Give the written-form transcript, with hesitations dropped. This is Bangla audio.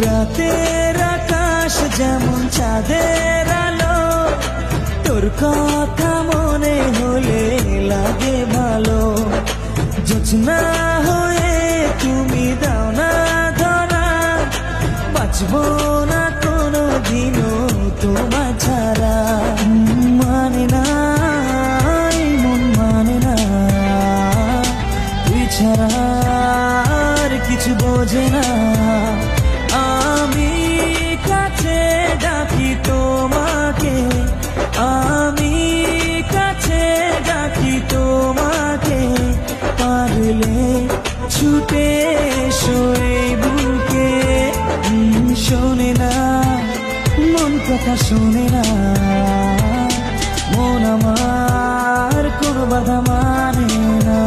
রাতের আকাশ যেমন চাঁদের আলো, তোর কথা মনে হলে লাগে ভালো। জোছনা হয়ে তুমি দাও না ধরা, বাঁচবো না কোনো দিনও তোমার ছাড়া। মানে না মন মানে না, তুই ছাড়া আর কিছু বোঝে না। আমি কাছে ডাকি তোমাকে, আমি কাছে ডাকি তোমাকে, পারলে ছুটে এসো এই বুকে। শোনে না মন কথা শোনে না, মন আমার কোনো বাধা মানে না।